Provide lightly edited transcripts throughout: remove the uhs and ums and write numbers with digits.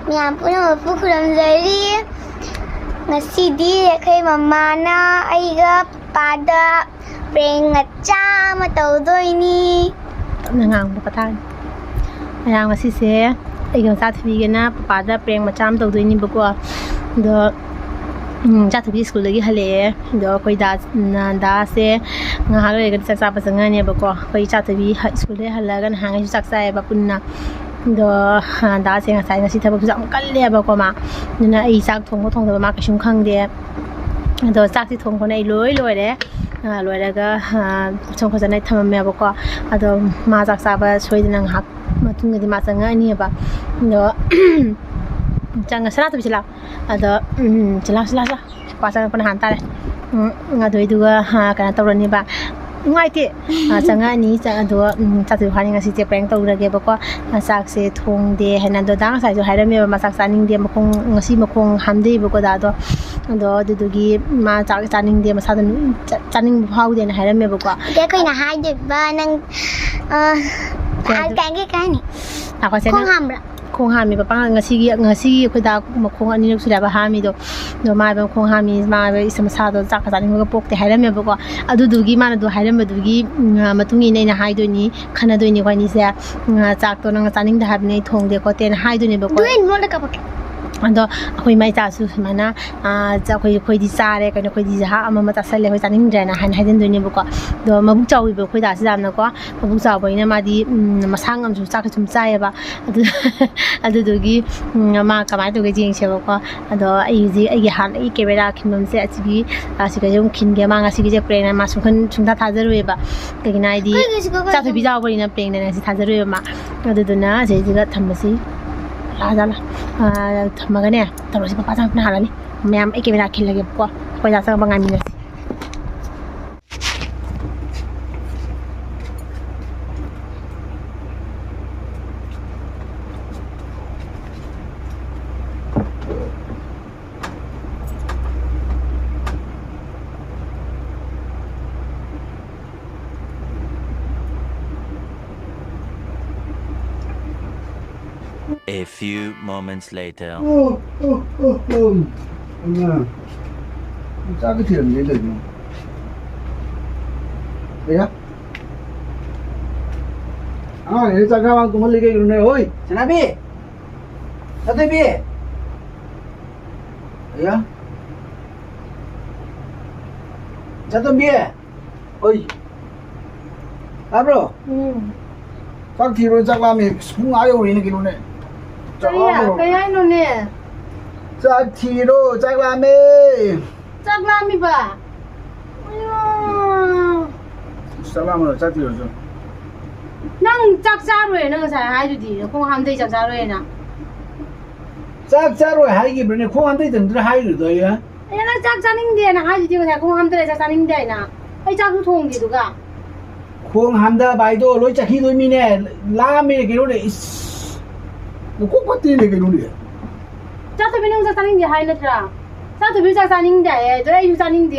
Miyam puno pukulam zari. Ngasidi kay mamana aiga pada bring cha matawdoini. Nangang bukatan. Ayang masise aiga sa thbigena pada preng macham tawdoini bako. Do cha thbi school lagi hale do koi da se ngahal le ga sa pa sanga ne bako koi cha thbi school le halagan hangai sak sai ba punna do da se nga sai ngasi thab jam kal le bako ma na ai sak thong ko thong da ma ka shum khang de do sak ti thong ko nei loi loi de loi da ga chong ko ja nai tham me bako ado ma sak sa ba soi de nang hak ma tung ga di ma sanga ni ba do jangan salah tu bisa ada jelas pasang pun hantar ngadoi dua karena tahu ni ba ngai ti jangan ni jangan dua satu hari ngasih je prank tahu lagi apa masak se thong de hanan do dang sai jo hai me masak saning de makong ngasi makong hamde bako da do dugi ma chak saning de masa saning phau de hai me bako Dia koi na hai de ba nang cái ni. Aku sen Không hầm ra. khong hami papa ngasi khoi da khong ani lu sura ba hami do ma ba khong hami ma ba isam sa do chak ka ni ga pok te hairam me ba adu dugi ma na do hairam ba dugi matungi nei na hai do ni khana do ni khoi ni se chak to nang chaning da hab nei thong de ko ten hai do ni ba ko Duin mo ka pak. ando khoi mai cha su mana cha khoi di sa re ka khoi di ha ama ma ta sal le khoi chaning dra na han hai den do ni ba ko do ma bu chaw bi ba khoi da si dam na ko ma bu chaw ba ina ma di masang am su chak chum chai ba adu dugi ma kamai to ge jing se ba ko ado ai ji ai ge han ai camera khinnom se achi asi ga jong khin ge ma nga si ge pre na ma sung khan chung tha tha jaru ba ke gi nai di cha thu bi jaw ba ina pre na si tha jaru ma adu du na je ji ga tham si la thama ga ne taro si papa sang na hala ni ma'am एक camera khin lage ko ko ja sang bangai mi si A few moments later. Anh sao cái thuyền đấy được đấy á để cho các bạn cùng lấy cái này ôi chana bi sao thế bi đấy á sao thế bi ôi bro sao thì rồi chắc là mình không ai rồi này cái này cái ai nó nè chắc thì rồi chắc là chắc là mi ba Salam rồi chắc thì rồi nang chắc ra rồi nang sai hai đi không ham thấy chắc ra rồi nè chắc rồi hai cái bên này không ăn thấy từng thứ hai rồi á ai nó chắc ra ninh đi nè hai đi mà không ham thấy chắc ra ninh đi nè ai chắc cứ thùng gì được à không ham đã bài đó lối chắc khi đôi mi nè la mi cái đó này nó cũng có tiền cái đó này chắc tôi biết nang chắc ra ninh đi hai nữa ra chắc tôi biết chắc ra ninh đi rồi ai chắc ninh đi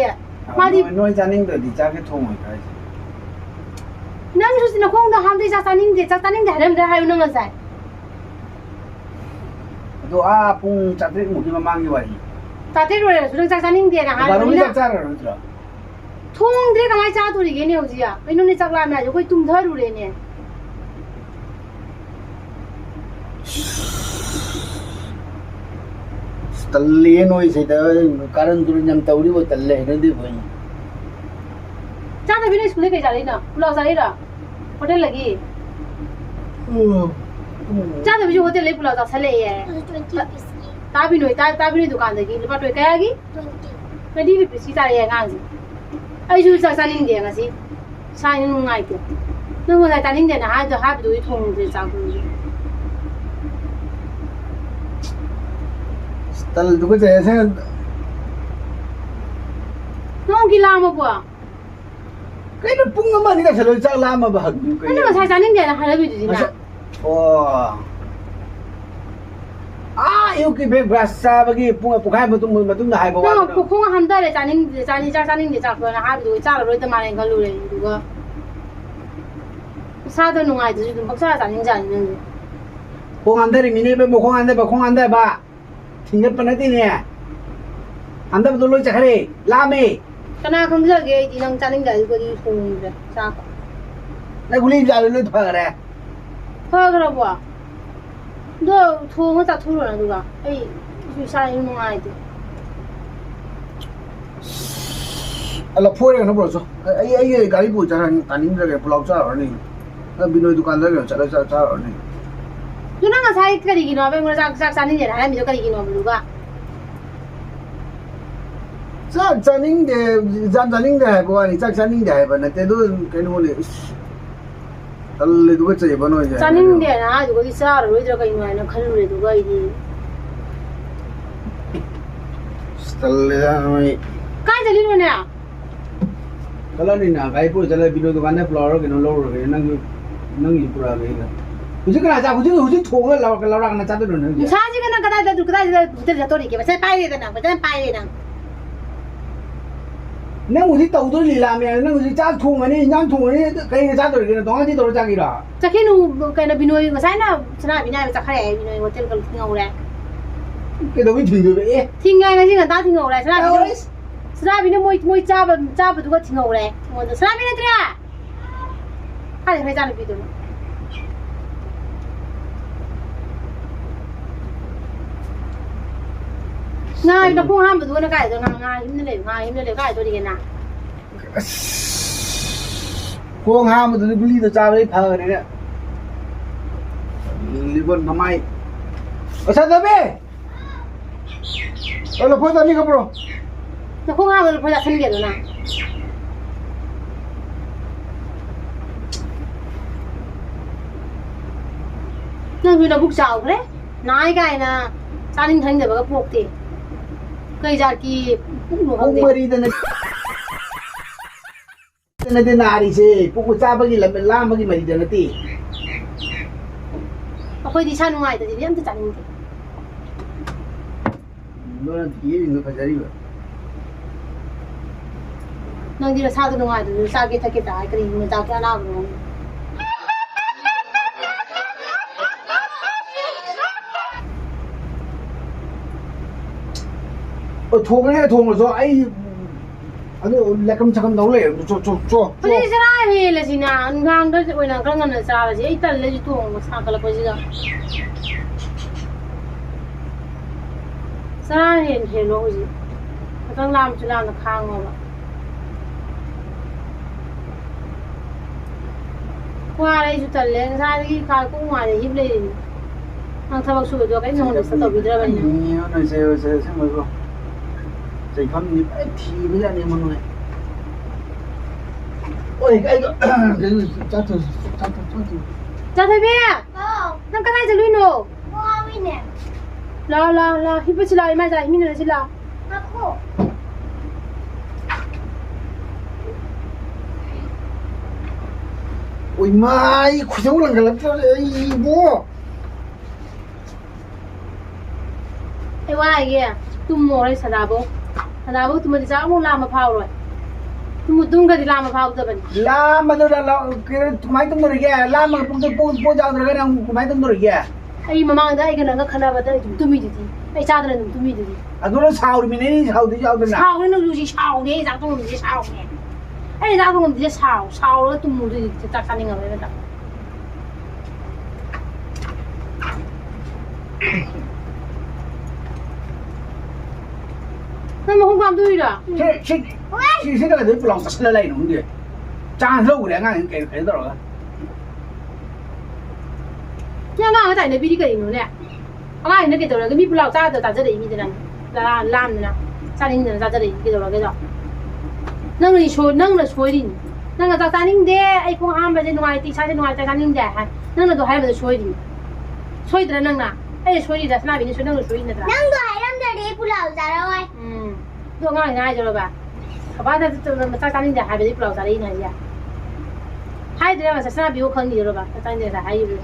mà đi nói ra ninh rồi thì chắc cái thùng rồi cái nang chú xin nó không được ham thấy chắc ra ninh đi hai nữa hai nữa sai đó pung chắc thế một cái mang như vậy chắc thế rồi rồi chắc ra ninh đi nè hai 바로 nữa chắc rồi rồi thùng thế cái mai cha tôi đi cái này gì à cái nó này chắc làm này rồi coi tung thở rồi nè तल्ले नोई से तो कारण तुरंत जम तौरी वो तल्ले है नदी भाई cha tôi biết school cái gì nè pulau gì đó hotel lagi cha tôi biết hotel lấy pulau sao lấy à 20 piece ki. ta biết nuôi दुकान lagi lepas tu kaya lagi 20 rupiah kita ya ngang sih ai chú chắc saling dia nggak sih saya ngai tu nếu mà lại saling dia nah ada habis tu thong dia sao तल तो कुछ ऐसे nó gila mà bua cái nó pung mà đi cái sợi chắc làm mà bạc cái nó sai saling dia nah ada video gì nè oh yêu cái bếp rasa bagi pung apa kai betul dah hai bawa nó cũng không ham đây là saling dia chắc rồi nah habis tu chắc rồi tao mang cái lúa này đúng sao tôi nung ai tu chúng bác sao saling dia khong ăn đây thì mình đi bên một khong ăn đây và khong ăn đây bà thì nhất bên đấy thì nè ăn đây tôi lôi chạy đi làm đi ခဏခုံးကြခဲ့ဒီနံချာနင်းကြကိုဒီခုံးပဲစား này cũng đi ra lên phở này ဖာကြတော့ကွာတို့ထိုးမတာထိုးရတာသူကအေးယူစားရင်မငိုင်းတယ် là phôi này nó bỏ số ấy cái bụi chả thành tàn những cái blog sao ở này bên nơi dukaan đấy chả là sao ở này သူနကဆိုင်ကလေးကနော်ပဲငါစားနေတယ်အဲ့ဒါမျိုးကလေးကနော်ဘလူက chắc chắn những cái chắn những cái của anh chắc chắn những cái mà này tôi cái nó này tao tôi chơi bao nhiêu စားနေတယ်နော်ဒီကိုဒီစားရလို့တော့ကိန်းနော်ခလူလေသူကဒီ tao này ကိုင်းကြလိမ့်မနဲ့ kalau ni nak kai pun jalan video dukaan đấy blog cái nó lâu rồi cái năng gì pura cái này hujan kena aja hujan thong lah kalau orang kena jatuh dulu စားကြီးကနကတဲ့သူကတဲ့သူတော်တယ်ကပဲဆက်ပိုင်ရတယ်နော်ပဲပိုင်ရတယ် nang hujan tahu tu lila me nang hujan jatuh thong ni nyam thong ni kai kena jatuh cái dong aja terus jagi dah တခင်နူကဲနဘီနိုကဆိုင်နာစနာဘီနာပဲစခရဲဘီနိုဟိုတယ်ကငောလဲ cái đó mới thuyền rồi vậy သင်ငယ်ကချင်းကတာသင်ငောလဲစနာဘီနိုစနာဘီနိုမွေချာဘသူကသင်ငောလဲဟိုစနာဘီနိုတရာဟာလေဖေးကြလို့ပြီးတော့ငါတော့ခုဟမ်းဘသူကလည်းကြိုက်တော့ငါဟင်းနေလေကြိုက်တော့ဒီကနာ cô ha mà tôi đi từ cha với phở này nè đi bên thằng mày ở sao thế bé ở là phơi tao đi không bro တော့ခုဟမ်းဘသူဖေးကြဆင်းကြတော့နာนั่นคือเราบุกเจ้าเลยนายไก่นะซาลิงทังเดี๋ยวก็พวกตีเคยจากกี่พวกหนูเขา không ตี mời đi tên này tên nào đi chứ phụ của cha bao nhiêu lần mình làm bao nhiêu mày đi tên này tí เขาเคยดิฉันง่ายแต่ทีนี้มันจะจัดยังไง nó là tí thì nó phải ra đi rồi นั่งดีเราซาตัวง่ายแต่ซาเกตเกตได้ก็ดีมันจะแค่น่ารู้ thùng cái này thùng rồi do ấy anh lại cầm chắc cầm đấu lẻ cho พอดีซาเฮเลยสินะงานก็จะวันนั้นก็งานซาเลยสิไอ้ตันเลยตัวมันซาก็เลยพอดีก็ซาเห็นโลจิต้องลามจุลามตะค้างเอาละว่าอะไรจุดตันเลยซาที่ขากุ้งมาเลยยิบเลยนั่งทำบักสูดตัวก็ไอ้น้องเด็กสตอบิดระบายเนี่ย nhiều này xem rồi không chạy con nhịp ấy thì bây giờ này mọi người ôi cái chắc thôi จ้าเทเบีย โอ้ นั่งก็ได้จะลุยโน่ พ่อวินเนี่ย ลาฮิปชิลาไม่ใช่ฮิมินเลยชิลา มาคู่ ôi mai khuya lần cái laptop ấy bố ไอ้ว่าไอ้เงี้ยตุ้มโมเลยสดาบุตุ้มมันจะจ้ามุ่งลามะพร้าวเลยตุ้มก็จะลามะพร้าวตัวเป็น làm mà tôi là cái máy tung rồi kìa làm mà tôi po ra rồi cái nào máy tung rồi kìa ไอ้มามังได้ไอ้กันนั่งก็ขนาดว่าได้ตุ้มมีดีไอ้ชาตินั้นตุ้มมีดี à tôi nó sao thì mình ấy sao thì sao bên nào ชาวนี่นึกดูสิชาวนี่จากตรงนี้จะชาวเนี่ยไอ้จากตรงนี้จะชาวแล้วตุ้มมือจะจัดการยังไงไม่ได้นั่นมันคงความดุยด่ะ cái cái thứ lòng sắt lên nó đi cha lâu đấy ngay cái đó rồi เนี่ยน่าจะในปีที่เกิดอยู่เนี่ยอะไรเนี่ยเกิดอะไรก็มีผู้เล่าจ้าเดี๋ยวตาจะได้มีแต่นั้นล้านนะจ้านี่เนี่ยจ้าจะได้เกิดอะไรก็ได้นั่งเลยช่วยนั่งเลยช่วยดินั่งกับจ้านี่เด้ไอ้พวกอ้ามไปจะหน่วยตีชาจะหน่วยจ้านี่เด้ฮะนั่งเลยตัวให้ไปช่วยดิช่วยแต่นั่งนะไอ้ช่วยดิแต่สนาบินช่วยนั่งเลยช่วยนี่แต่ นั่งตัวให้นั่งเดี๋ยวนี้ผู้เหล่าจะร้อย ตัวง่ายง่ายจังเลยป่ะเขาบ้านจะมาจ้านี่เด้หายไปที่ผู้เล่าจ้าได้ยังไงเนี่ยให้เดี๋ยวมาสนาบินเขาคนเดียวเลยป่ะจ้านี่เด้หายอยู่เลย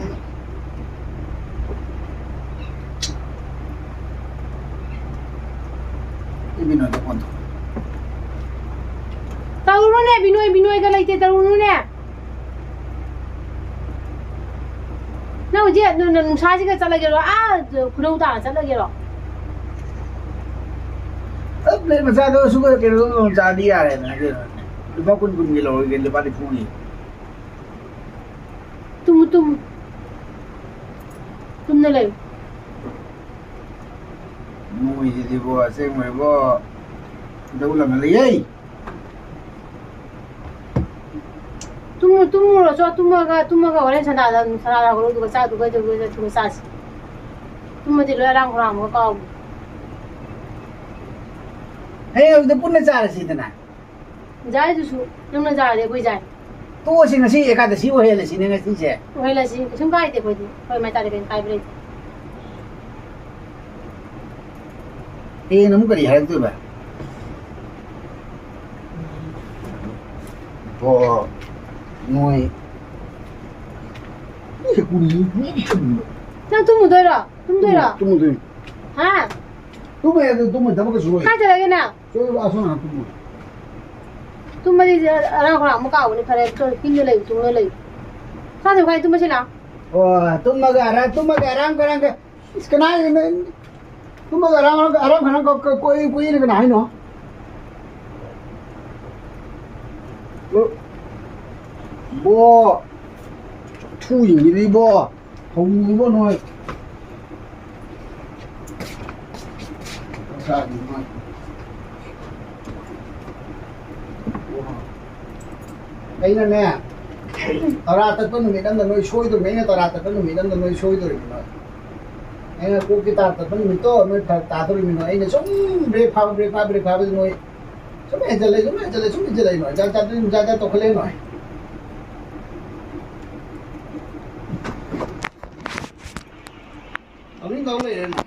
cái bên này nó còn tahu ne binoi ka lai te tahu ne ꯅꯪ ꯍꯧꯖꯤꯛ ꯅꯨꯡꯁꯥꯁꯤꯒ ꯆꯠꯂꯒꯦꯔꯣ ꯈꯨꯅꯧ ꯇꯥꯅ ꯆꯠꯂꯒꯦꯔꯣ plate मचादो सुबह के रोज चादी आ रहे ना के लुपा कुन के लोगे लुपा दी पूरी तुमने ले मुई जी बो से मैं बो दौला में ले आई तुम रो जो तुमगा 원래 전화다 그러고 짜도 그거 싸지 तुम들 랑 그랑 뭐 가고 हे उधर पुण्य चार सी तना जाए जुसु नंगना जाए कोई जाए तो सिंग सी एकादशी वो हेले सी ने सी से वहीला सी सुन काय ते कोई माय तारे बेन काय बरे ए नम करी है तो बा बो नोई ये कुड़ी 나 तुम दोरा तुम तो हां तुम दब के सुई काय चला ना तो आसो ना तुम मजे 랑 그랑 뭐 가고 그래 저 빈들 ले तुम ले साथे काय तुम मसे ना ओ तुम मगर आराम करांग इसका ना तुम मगर आराम खाना कोई नहीं है ना बो थूอย่างนี้บ่หงนี่บ่หน่อยซาดีมากไอ้นั่นแน่ตราตะต้นมีดันดนช่วยตัวเนี่ยตราตะต้นมีดันดนช่วยตัวนี่นะไอ้น่ะกูกีตาร์ตะต้นมีโตมันตาตัวมีน้อยไอ้เนี่ยซุ่มเบรกพาไปหน่อยซุ่มจะเลยหน่อยจะตกเลยหน่อยอันนี้น้องเลยนะ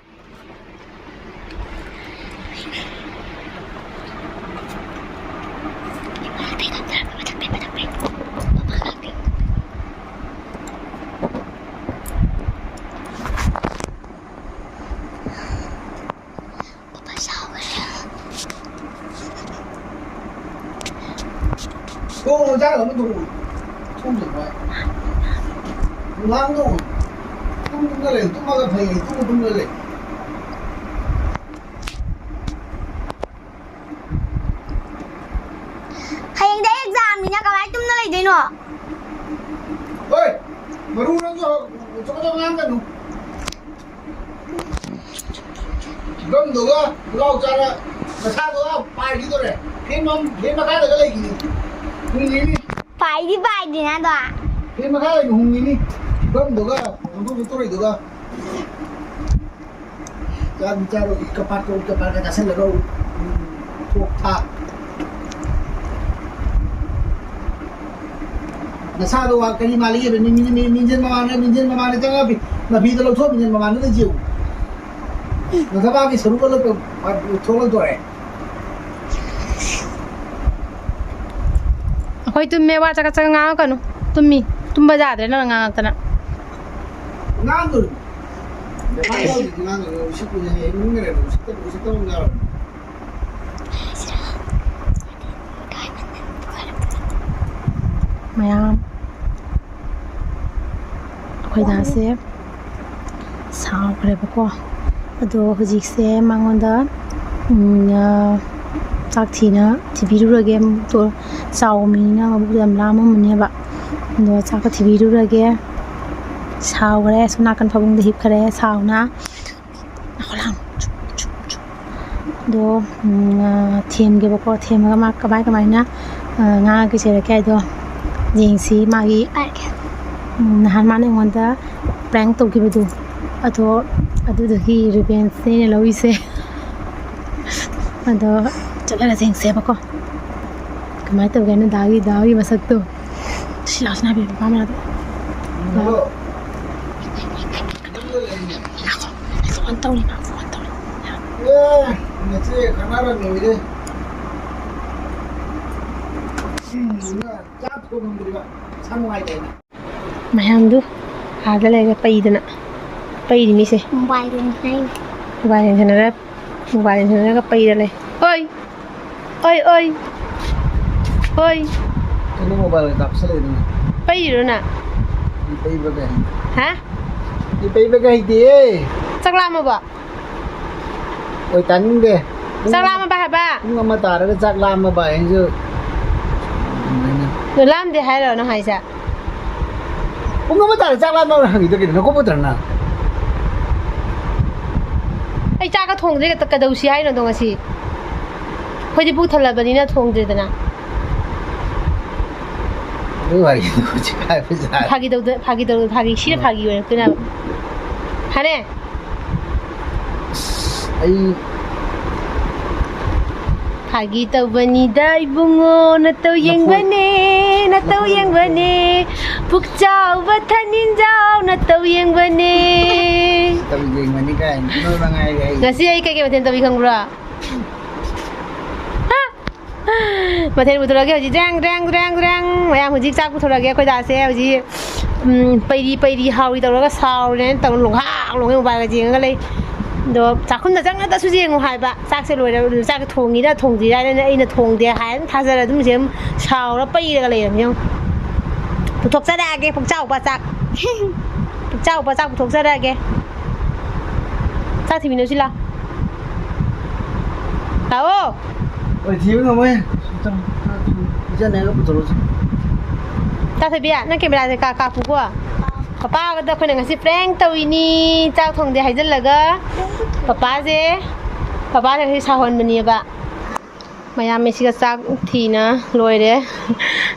我家怎么动？冲什么？哪动？动个嘞，动个朋友，动个嘞。Hayang day exam ni nya kawai tum na lai dai no. Oi, baru nang cho ngang kan nu. Gam do ga, lau cha ra, ma sa do ga, pai đi rồi. Phim mà cái là cái gì? Hung gì đi. Pai di na do. Phim mà cái là hung gì đi. Gam do ga, ang tu rồi do ga. Cha bicara kepat ka dasan la go. Thuộc thạc. Là sao đâu cái đi mà lấy mình dân mà nó chắc là vì tôi lâu thuốc mình dân mà nó chịu nó các bác cái số có lúc thuốc lâu rồi 거의 tumme 와 자가 ngang kanu tumba jadre na ngang tana ngang rồi để bắt đầu thì ngang rồi ship cái này những cái này ship không ra mayam ꯑꯩꯈꯣꯏ ꯗꯥꯁꯦ ꯁꯥꯎꯈ꯭ꯔꯦꯕꯀꯣ ꯑꯗꯣ ꯍꯧꯖꯤꯛꯁꯦ ꯃꯉꯣꯟꯗ ꯆꯥꯛ ꯊꯤꯕꯤꯔꯨꯔꯒꯦ ꯃꯕꯨꯛꯇꯣ ꯆꯥꯎꯕ ꯃꯤꯅꯤꯅ ꯃꯕꯨꯛꯇꯣ ꯌꯥꯝ ꯂꯥꯝꯃꯝꯃꯅꯦꯕ ꯑꯗꯣ ꯆꯥꯛꯀ ꯊꯤꯕꯤꯔꯨꯔꯒꯦ ꯁꯥꯎꯈ꯭ꯔꯦ ꯁꯣꯝ ꯅꯥꯀꯟ ꯐꯃꯨꯡꯗ ꯍꯤꯞꯈ꯭ꯔꯦ ꯁꯥꯎꯅ ꯑꯗꯣ ꯊꯦꯝꯒꯦꯕꯀꯣ ꯊꯦꯝꯃꯒ ꯃꯥ ꯀꯃꯥꯏꯅ ꯉꯥꯡꯉꯒ ꯆꯩꯔꯛꯀꯦ ꯍꯥꯏꯗꯣ ꯌꯦꯡꯁꯤ ꯃꯥꯒꯤ नहान माने वंदा प्रैंक तो की बदू अतो अदुदगी रिवेंज से ने लवी से अदो चला सिंग से बको कमाई तो गने दागी मसक तो शिलासना भी मामला तो फोन तो नहीं ये नचे खाना नहीं दे चाप को हम दिवा सामुआई देना mayamdu ada lagi paidana paidi ni se Mobile ni. mobile senara ka paida le oi ini mobile tak selain ini paidu na pay berapa ha đi cái gì จักลามาบ่ ôi tánh kìa จักลามาบ่ฮะบ่า nhưng mà ta đã chắc làm mà bài chứ หนูลามได้ให้แล้วนะให้ซะ cũng không có ta chắc làm mà hàng gì nó có một lần nào ไอ้จ้าก็ทงได้กระดูสิให้เนาะตรงสิพอจะพูดทะเลบัดนี้นะทงได้นะ như vậy nó chỉ hai phải giải 파기 싫어 파기 왜 그냥 하네 ấy 파기 떠버니다 이붕어 나또 영번에 나또 영번에 북자우 바타닌자우 나또 영번에 tao gì mà đi cái nó là ngày cái ngasi ai kaya maten tabi kang bra maten buturage hoji rang mayam hoji chak buturage koi da se hoji pairi hawi tawraga saw ne taw long ba ga jing ga lei do chakhun da jang da su jing hai ba chak se loi da chak thongi da thongdi da ne ai na thong de hai tha jara dum jem saw ra pai ga lei yong puthok sa da ge phok chau ba chak puthok sa da ge chak thì mình nói gì là tao ôi thiếu rồi mấy chân này nó bự rồi tao thấy biết nó kêu là cả phụ của papa cái đóคนหนึ่งสิแฟรงตัวนี้เจ้าทงเดียให้จันเลยก็papaที่ชาวคนมันนี่บะมายามไม่ใช่ก็ซักทีนะรวยเด้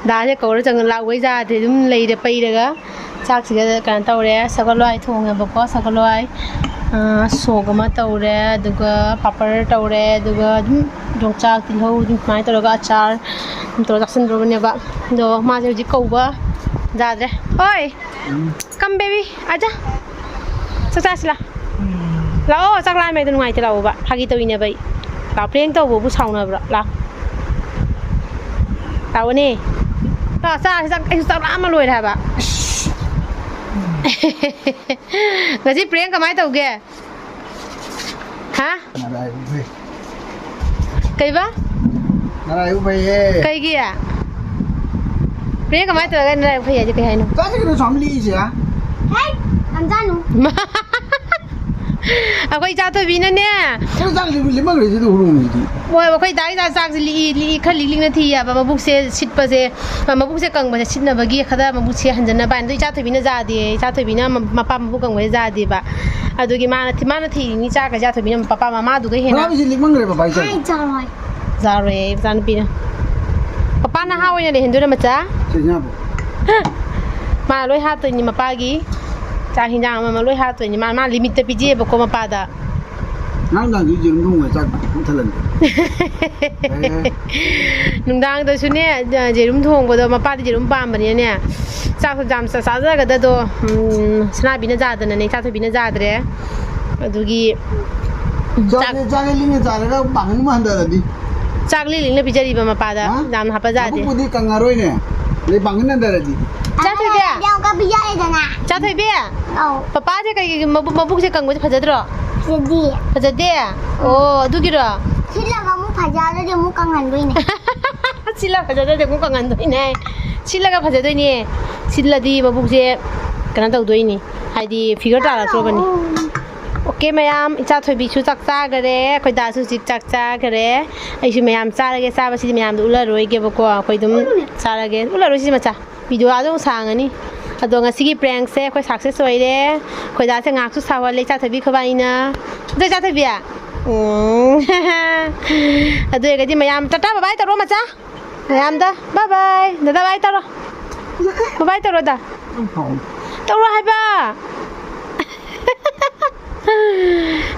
ดาจะเก่าแล้วจังเราไว้จ้าที่ดุมเลยเด้ไปเด้ก็ซักสิก็การเต่าเด้สักร้อยทงเงี้ยบอกว่าสักร้อยसोगमा तौरे दुगा पापड़ तौरे दुगा जोंचाक तिलहौ दुमाय तौरगा अचार तौर Jackson रोबनेबा दो माजे हजि कौबा जाद्रे ओय come baby आजा सचासला लाओ चाकला मे दुन माइते लाओबा फागी तविने बै ला प्रेंग तौबो बु साउनब्रा ला तावने ला चा ai चाकला मा लोय थाबा ngasi prank kamai tau ge ha kai ba này cũng vậy kai gi à prank kamai tau ge nai phai ya kai hai no cái nó xóm ly gì á Hey, làm ra nụ. akwai cha to bi na ne cái răng thì mà người thì đủ luôn gì moi akwai dai da sak li khal li na thi ya ba mabuk se sit pa se mabuk se kang ba sit na ba gi khada mabuk se hanjan na ban doi cha to bi na za de cha to bi na ma pa mabuk kang ba za de ba adugi mana thi ni cha ka cha to bi na papa mama du ga he nó na bị gì mà người bà bay chơi Hai giờ rồi. za re zan pi na papa na ha wa ne hindu na ma cha chơi nhau ma loi ha to ni ma pa gi cha hin jang ma loi ha to ni ma limit te pi je ba ko ma pa da nắng đang chỉ dừng luôn rồi chắc cũng thật lần นุ่งดังตัวชุดเนี่ยเจรุ่มทงบ่ตัวมาป้าที่เจรุ่มปามบัดนี้เนี่ยจ้าสจามสาๆก็ตัวสนาบินจาดนั่นนี่จ้าทบินจาดเด้ดูกี cha cái linh cha cái bằng nó mà được đi จากลิลิงเลยพิจารีบมาป้าดาจามหาป้าจาด aku putih kangaroo ini le bằng nó được đi จ้าทเบีย Đeo cái bây giờ đây nè. จ้าทเบีย Đâu, ป้าจะก็มาบุกจะกังว่าจะพจาดรอ cái gì? พจาเดียโอ้ดูกี่รอ Thế là kamu pajar aja mu kangen gue nih. ชิลาพจาได้กูกังงันด้วยนี่ชิลาก็พจาด้วยนี่ชิลาดีมาบุกจะกันนั่นตัวด้วยนี่ไอ้ดีฟิกเกอร์ตาละตัวบันนี่ okay ma'am इच्छा थोड़ी बिचु चक्चा करे कोई दासु चिक चक्चा करे ऐसे ma'am चारगे चाबसी ma'am उला रोइगे बको कोई दुम चारगे उला रोइसि मचा भिडियो आजो सांगनी अदो ngasiगी prank se कोई सक्सेस होइरे कोई दासे ngaksu sawale cha thabi khbaina दे cha thabiya अदो एगदि मैम टाटा बाय बाय तरो मचा मैम दा बाय बाय दादा बाय तरो बाय तरो दा तरो हाइबा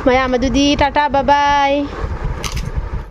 Maya madudi tata bye bye